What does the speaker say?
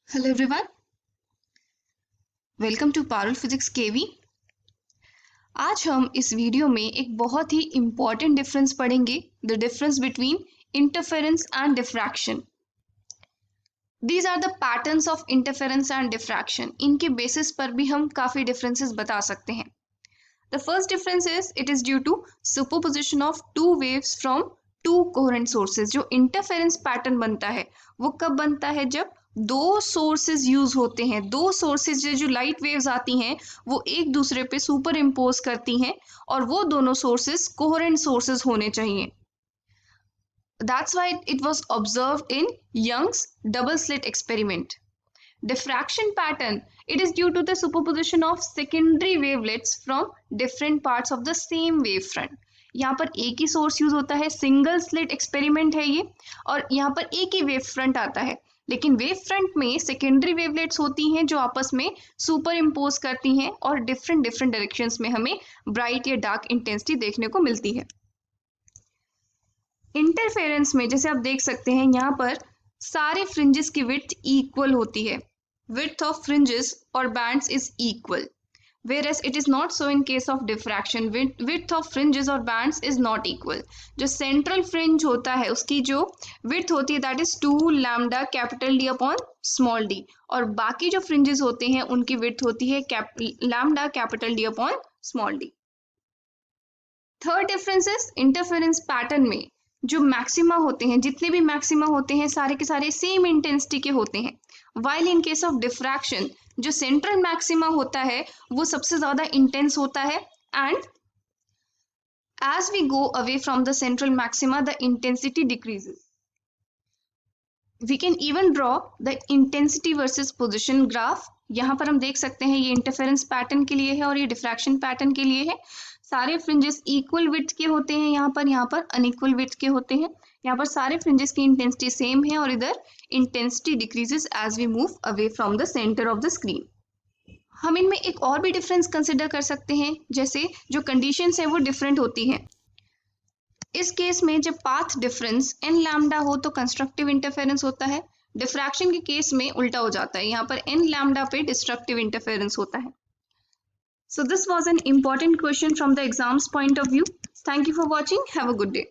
Hello everyone, welcome to Parul physics KV. आज हम इस वीडियो में एक बहुत ही इम्पॉर्टेंट डिफरेंस पढ़ेंगे, the difference between interference and diffraction. These are the patterns of interference and diffraction. इनके बेसिस पर भी हम काफ़ी डिफरेंसेस बता सकते हैं। The first difference is it is due to superposition of two waves from two coherent sources. जो interference pattern बनता है वो कब बनता है? जब दो सोर्सेज यूज होते हैं। दो सोर्सेज जो लाइट वेव्स आती हैं वो एक दूसरे पे सुपर इम्पोज करती हैं और वो दोनों सोर्सेज कोहेरेंट सोर्सेज होने चाहिए। That's why it was observed in Young's double slit experiment. Diffraction pattern, it is due to the superposition of secondary wavelets from different parts of the same wavefront. यहाँ पर एक ही source use होता है, single slit experiment है ये, और यहाँ पर एक ही वेव फ्रंट आता है, लेकिन वेव फ्रंट में सेकेंडरी वेवलेट्स होती हैं जो आपस में सुपर इम्पोज करती हैं और डिफरेंट डिफरेंट डायरेक्शंस में हमें ब्राइट या डार्क इंटेंसिटी देखने को मिलती है। इंटरफेरेंस में जैसे आप देख सकते हैं यहाँ पर सारे फ्रिंजेस की विड्थ इक्वल होती है। विड्थ ऑफ फ्रिंजेस और bands is equal, whereas it is not so in case of diffraction. Width of fringes और bands is not equal. जो central fringe होता है उसकी जो width होती है that is 2 lambda capital D upon small d, और बाकी जो fringes होते हैं उनकी width होती है lambda capital D upon small d. Third difference is interference pattern में जो मैक्सिमा होते हैं, जितने भी मैक्सिमा होते हैं सारे के सारे सेम इंटेंसिटी के होते हैं, while in case of diffraction जो सेंट्रल मैक्सिमा होता है वो सबसे ज्यादा इंटेंस होता है, and as we go away from the central maxima the intensity decreases. We can even draw the intensity versus position graph. यहाँ पर हम देख सकते हैं ये इंटरफेरेंस पैटर्न के लिए है और ये डिफ्रैक्शन पैटर्न के लिए है। सारे फ्रिंजेस इक्वल विड्थ के होते हैं, यहाँ पर अनइक्वल विड्थ के होते हैं। यहाँ पर सारे फ्रिंजेस की इंटेंसिटी सेम है और इधर intensity decreases as we move away from the centre of the screen. हम इनमें एक और भी डिफरेंस कंसिडर कर सकते हैं, जैसे जो कंडीशंस है वो डिफरेंट होती है। इस केस में जब पाथ डिफरेंस n लैम्डा हो तो कंस्ट्रक्टिव इंटरफेरेंस होता है। डिफ्रैक्शन के केस में उल्टा हो जाता है, यहाँ पर n लैम्डा पे डिस्ट्रक्टिव इंटरफेरेंस होता है। So this was an important question from the exam's point of view. Thank you for watching. Have a good day.